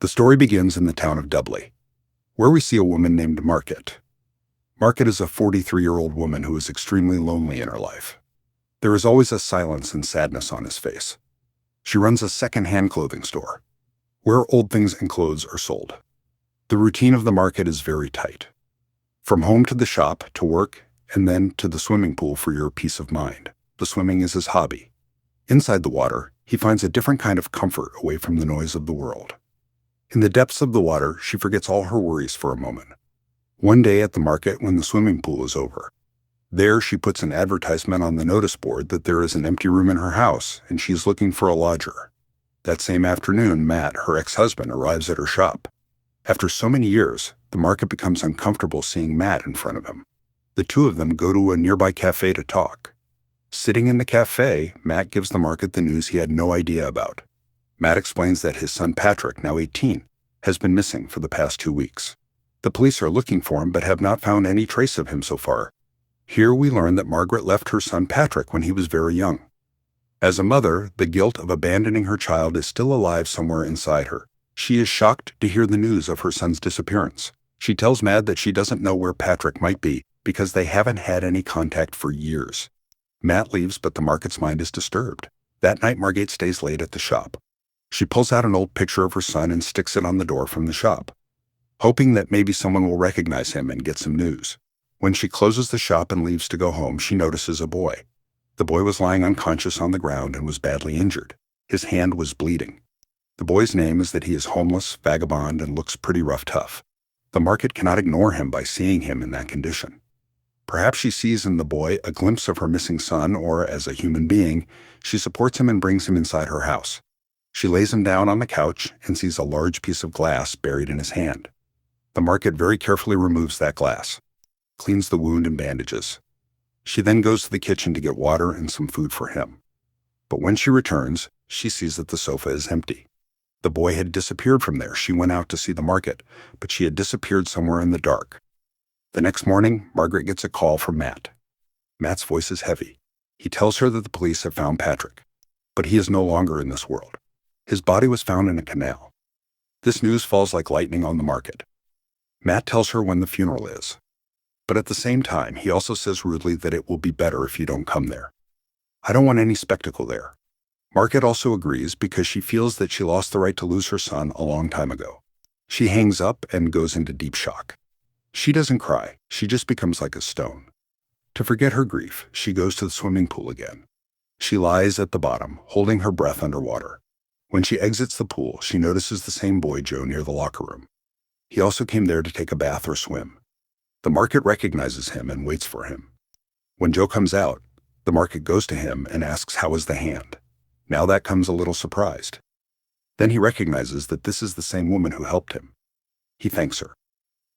The story begins in the town of Dudley, where we see a woman named Margaret. Margaret is a 43-year-old woman who is extremely lonely in her life. There is always a silence and sadness on his face. She runs a second-hand clothing store, where old things and clothes are sold. The routine of the market is very tight. From home to the shop, to work, and then to the swimming pool for your peace of mind. The swimming is his hobby. Inside the water, he finds a different kind of comfort away from the noise of the world. In the depths of the water, she forgets all her worries for a moment. One day at the market when the swimming pool is over, there she puts an advertisement on the notice board that there is an empty room in her house and she is looking for a lodger. That same afternoon, Matt, her ex-husband, arrives at her shop. After so many years, the market becomes uncomfortable seeing Matt in front of him. The two of them go to a nearby cafe to talk. Sitting in the cafe, Matt gives the market the news he had no idea about. Matt explains that his son Patrick, now 18, has been missing for the past 2 weeks. The police are looking for him but have not found any trace of him so far. Here we learn that Margaret left her son Patrick when he was very young. As a mother, the guilt of abandoning her child is still alive somewhere inside her. She is shocked to hear the news of her son's disappearance. She tells Matt that she doesn't know where Patrick might be because they haven't had any contact for years. Matt leaves, but the market's mind is disturbed. That night, Margaret stays late at the shop. She pulls out an old picture of her son and sticks it on the door from the shop, hoping that maybe someone will recognize him and get some news. When she closes the shop and leaves to go home, she notices a boy. The boy was lying unconscious on the ground and was badly injured. His hand was bleeding. The boy's name is that he is homeless, vagabond, and looks pretty rough-tough. The market cannot ignore him by seeing him in that condition. Perhaps she sees in the boy a glimpse of her missing son, or as a human being, she supports him and brings him inside her house. She lays him down on the couch and sees a large piece of glass buried in his hand. The market very carefully removes that glass, cleans the wound and bandages. She then goes to the kitchen to get water and some food for him. But when she returns, she sees that the sofa is empty. The boy had disappeared from there. She went out to see the market, but she had disappeared somewhere in the dark. The next morning, Margaret gets a call from Matt. Matt's voice is heavy. He tells her that the police have found Patrick, but he is no longer in this world. His body was found in a canal. This news falls like lightning on the market. Matt tells her when the funeral is, but at the same time, he also says rudely that it will be better if you don't come there. I don't want any spectacle there. Margaret also agrees because she feels that she lost the right to lose her son a long time ago. She hangs up and goes into deep shock. She doesn't cry, she just becomes like a stone. To forget her grief, she goes to the swimming pool again. She lies at the bottom, holding her breath underwater. When she exits the pool, she notices the same boy, Joe, near the locker room. He also came there to take a bath or swim. The market recognizes him and waits for him. When Joe comes out, the market goes to him and asks how is the hand. Now that comes a little surprised. Then he recognizes that this is the same woman who helped him. He thanks her.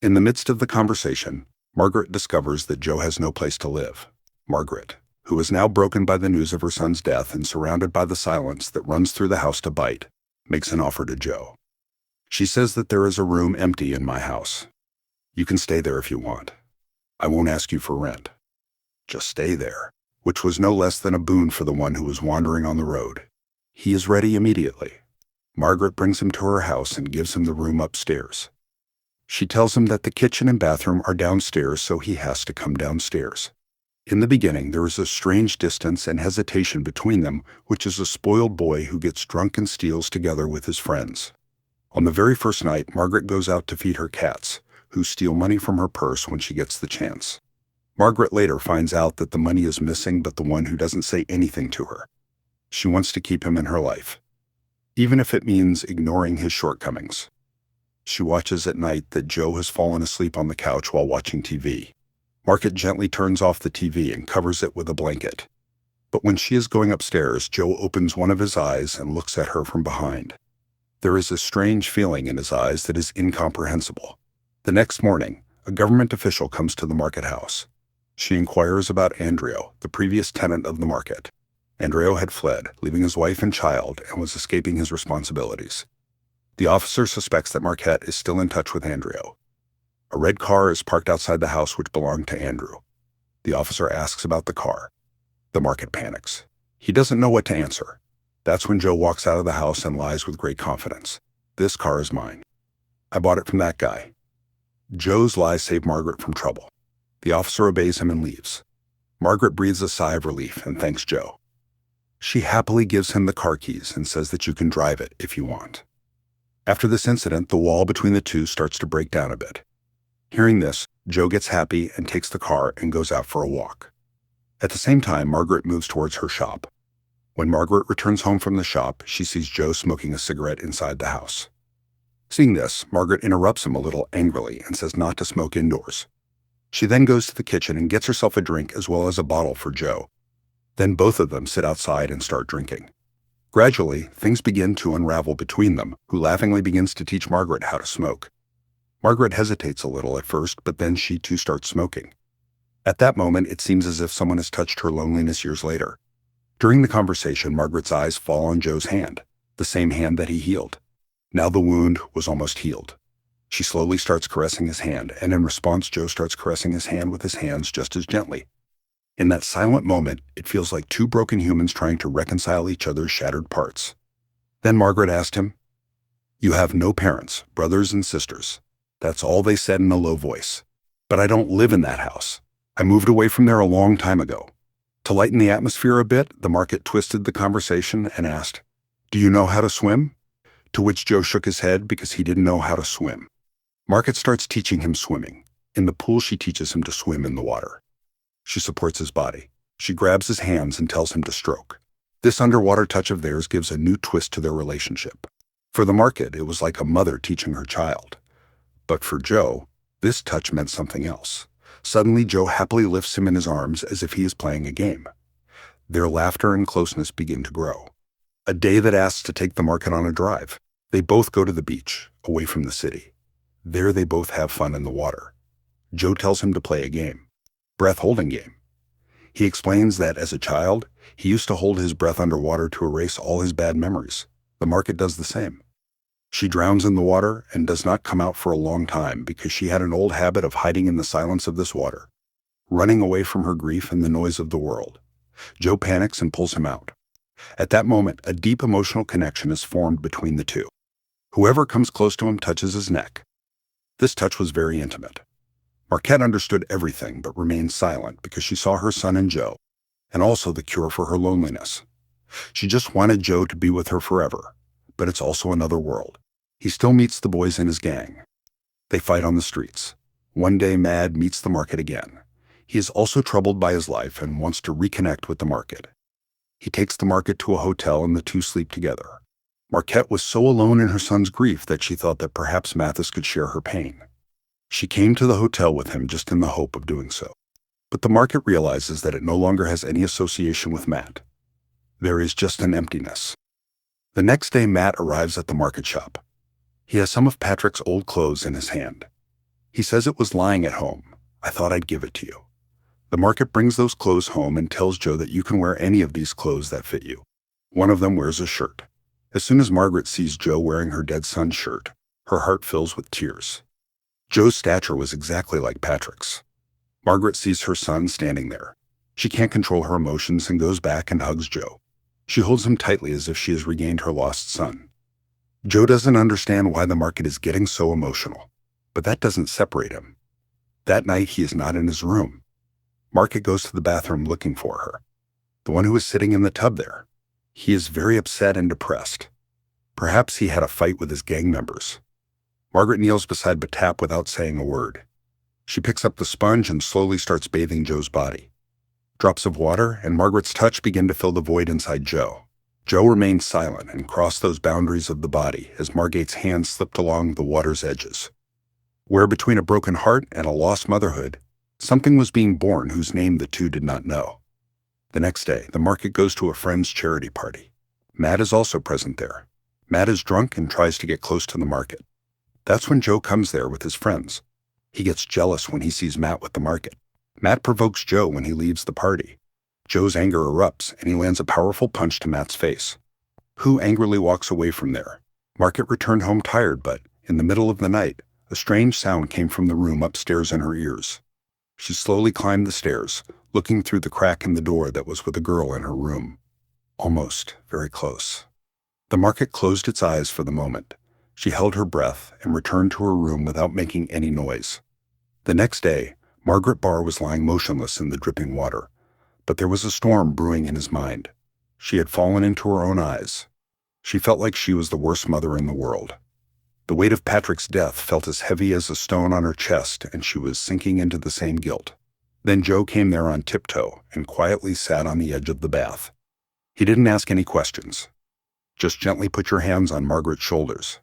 In the midst of the conversation, Margaret discovers that Joe has no place to live. Margaret, who is now broken by the news of her son's death and surrounded by the silence that runs through the house to bite, makes an offer to Joe. She says that there is a room empty in my house. You can stay there if you want. I won't ask you for rent. Just stay there, which was no less than a boon for the one who was wandering on the road. He is ready immediately. Margaret brings him to her house and gives him the room upstairs. She tells him that the kitchen and bathroom are downstairs, so he has to come downstairs. In the beginning, there is a strange distance and hesitation between them, which is a spoiled boy who gets drunk and steals together with his friends. On the very first night, Margaret goes out to feed her cats, who steal money from her purse when she gets the chance. Margaret later finds out that the money is missing, but the one who doesn't say anything to her. She wants to keep him in her life, even if it means ignoring his shortcomings. She watches at night that Joe has fallen asleep on the couch while watching TV. Margaret gently turns off the TV and covers it with a blanket. But when she is going upstairs, Joe opens one of his eyes and looks at her from behind. There is a strange feeling in his eyes that is incomprehensible. The next morning, a government official comes to the market house. She inquires about Andrew, the previous tenant of the market. Andrew had fled, leaving his wife and child, and was escaping his responsibilities. The officer suspects that Margaret is still in touch with Andrew. A red car is parked outside the house which belonged to Andrew. The officer asks about the car. The market panics. He doesn't know what to answer. That's when Joe walks out of the house and lies with great confidence. This car is mine. I bought it from that guy. Joe's lies save Margaret from trouble. The officer obeys him and leaves. Margaret breathes a sigh of relief and thanks Joe. She happily gives him the car keys and says that you can drive it if you want. After this incident, the wall between the two starts to break down a bit. Hearing this, Joe gets happy and takes the car and goes out for a walk. At the same time, Margaret moves towards her shop. When Margaret returns home from the shop, she sees Joe smoking a cigarette inside the house. Seeing this, Margaret interrupts him a little angrily and says not to smoke indoors. She then goes to the kitchen and gets herself a drink as well as a bottle for Joe. Then both of them sit outside and start drinking. Gradually, things begin to unravel between them, who laughingly begins to teach Margaret how to smoke. Margaret hesitates a little at first, but then she too starts smoking. At that moment, it seems as if someone has touched her loneliness years later. During the conversation, Margaret's eyes fall on Joe's hand, the same hand that he healed. Now the wound was almost healed. She slowly starts caressing his hand, and in response, Joe starts caressing his hand with his hands just as gently. In that silent moment, it feels like two broken humans trying to reconcile each other's shattered parts. Then Margaret asked him, "You have no parents, brothers and sisters." That's all they said in a low voice. "But I don't live in that house. I moved away from there a long time ago." To lighten the atmosphere a bit, the Market twisted the conversation and asked, "Do you know how to swim?" To which Joe shook his head because he didn't know how to swim. Margaret starts teaching him swimming. In the pool, she teaches him to swim in the water. She supports his body. She grabs his hands and tells him to stroke. This underwater touch of theirs gives a new twist to their relationship. For the Market, it was like a mother teaching her child. But for Joe, this touch meant something else. Suddenly, Joe happily lifts him in his arms as if he is playing a game. Their laughter and closeness begin to grow. A day that asks to take the Market on a drive. They both go to the beach, away from the city. There they both have fun in the water. Joe tells him to play a game. Breath-holding game. He explains that as a child, he used to hold his breath underwater to erase all his bad memories. The Market does the same. She drowns in the water and does not come out for a long time because she had an old habit of hiding in the silence of this water, running away from her grief and the noise of the world. Joe panics and pulls him out. At that moment, a deep emotional connection is formed between the two. Whoever comes close to him touches his neck. This touch was very intimate. Marquette understood everything but remained silent because she saw her son in Joe, and also the cure for her loneliness. She just wanted Joe to be with her forever, but it's also another world. He still meets the boys in his gang. They fight on the streets. One day, Mad meets the Market again. He is also troubled by his life and wants to reconnect with the Market. He takes the Market to a hotel and the two sleep together. Marquette was so alone in her son's grief that she thought that perhaps Mathis could share her pain. She came to the hotel with him just in the hope of doing so. But the Market realizes that it no longer has any association with Matt. There is just an emptiness. The next day, Matt arrives at the Market shop. He has some of Patrick's old clothes in his hand. He says it was lying at home. "I thought I'd give it to you." The Market brings those clothes home and tells Joe that you can wear any of these clothes that fit you. One of them wears a shirt. As soon as Margaret sees Joe wearing her dead son's shirt, her heart fills with tears. Joe's stature was exactly like Patrick's. Margaret sees her son standing there. She can't control her emotions and goes back and hugs Joe. She holds him tightly as if she has regained her lost son. Joe doesn't understand why the Market is getting so emotional, but that doesn't separate him. That night, he is not in his room. Market goes to the bathroom looking for her, the one who is sitting in the tub there. He is very upset and depressed. Perhaps he had a fight with his gang members. Margaret kneels beside Batap without saying a word. She picks up the sponge and slowly starts bathing Joe's body. Drops of water and Margaret's touch begin to fill the void inside Joe. Joe remained silent and crossed those boundaries of the body as Margaret's hands slipped along the water's edges. Where between a broken heart and a lost motherhood, something was being born whose name the two did not know. The next day, the Market goes to a friend's charity party. Matt is also present there. Matt is drunk and tries to get close to the Market. That's when Joe comes there with his friends. He gets jealous when he sees Matt with the Market. Matt provokes Joe when he leaves the party. Joe's anger erupts and he lands a powerful punch to Matt's face. Who angrily walks away from there. Market returned home tired, but in the middle of the night, a strange sound came from the room upstairs in her ears. She slowly climbed the stairs, looking through the crack in the door that was with a girl in her room. Almost very close. The Market closed its eyes for the moment. She held her breath and returned to her room without making any noise. The next day, Margaret Barr was lying motionless in the dripping water, but there was a storm brewing in his mind. She had fallen into her own eyes. She felt like she was the worst mother in the world. The weight of Patrick's death felt as heavy as a stone on her chest, and she was sinking into the same guilt. Then Joe came there on tiptoe and quietly sat on the edge of the bath. He didn't ask any questions. Just gently put your hands on Margaret's shoulders.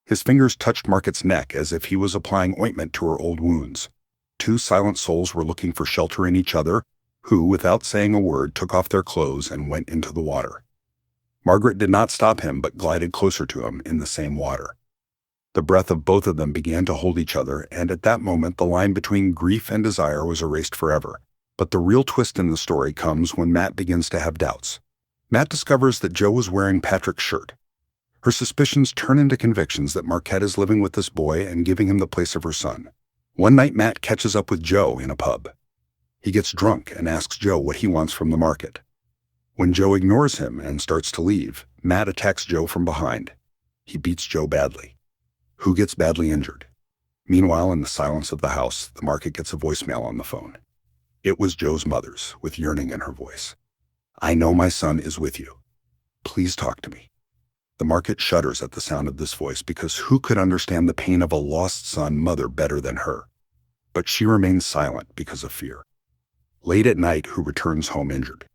His fingers touched Margaret's neck as if he was applying ointment to her old wounds. Two silent souls were looking for shelter in each other, who, without saying a word, took off their clothes and went into the water. Margaret did not stop him, but glided closer to him in the same water. The breath of both of them began to hold each other, and at that moment the line between grief and desire was erased forever. But the real twist in the story comes when Matt begins to have doubts. Matt discovers that Joe was wearing Patrick's shirt. Her suspicions turn into convictions that Marquette is living with this boy and giving him the place of her son. One night Matt catches up with Joe in a pub. He gets drunk and asks Joe what he wants from the market. When Joe ignores him and starts to leave, Matt attacks Joe from behind. He beats Joe badly. Who gets badly injured? Meanwhile, in the silence of the house, the market gets a voicemail on the phone. It was Joe's mother's, with yearning in her voice. "I know my son is with you. Please talk to me." The market shudders at the sound of this voice, because who could understand the pain of a lost son mother better than her? But she remains silent because of fear. Late at night, Who returns home injured.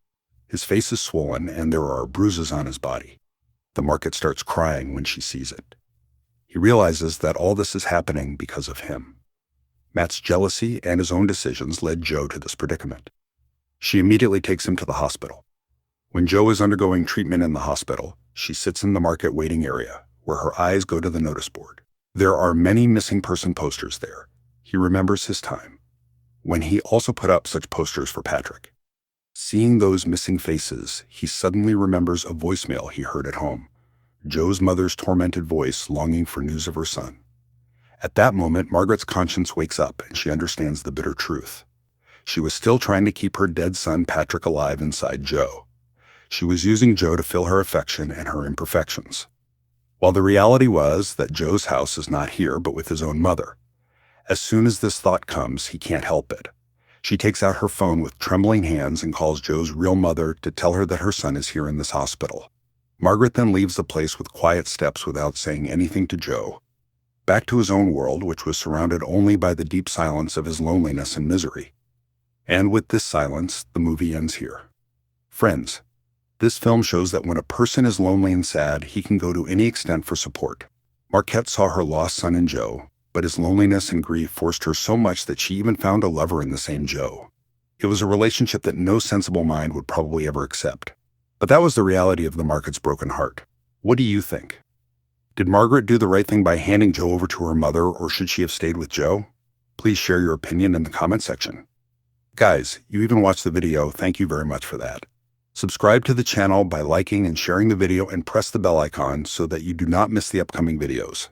His face is swollen and there are bruises on his body. The market starts crying when she sees it. He realizes that all this is happening because of him. Matt's jealousy and his own decisions led Joe to this predicament. She immediately takes him to the hospital. When Joe is undergoing treatment in the hospital, she sits in the market waiting area, where her eyes go to the notice board. There are many missing person posters there. He remembers his time, when he also put up such posters for Patrick. Seeing those missing faces, he suddenly remembers a voicemail he heard at home. Joe's mother's tormented voice longing for news of her son. At that moment, Margaret's conscience wakes up and she understands the bitter truth. She was still trying to keep her dead son Patrick alive inside Joe. She was using Joe to fill her affection and her imperfections. While the reality was that Joe's house is not here but with his own mother. As soon as this thought comes, he can't help it. She takes out her phone with trembling hands and calls Joe's real mother to tell her that her son is here in this hospital. Margaret then leaves the place with quiet steps without saying anything to Joe, back to his own world, which was surrounded only by the deep silence of his loneliness and misery. And with this silence, the movie ends here. Friends, this film shows that when a person is lonely and sad, he can go to any extent for support. Marquette saw her lost son in Joe, but his loneliness and grief forced her so much that she even found a lover in the same Joe. It was a relationship that no sensible mind would probably ever accept. But that was the reality of the market's broken heart. What do you think? Did Margaret do the right thing by handing Joe over to her mother, or should she have stayed with Joe? Please share your opinion in the comment section. Guys, you even watched the video. Thank you very much for that. Subscribe to the channel by liking and sharing the video, and press the bell icon so that you do not miss the upcoming videos.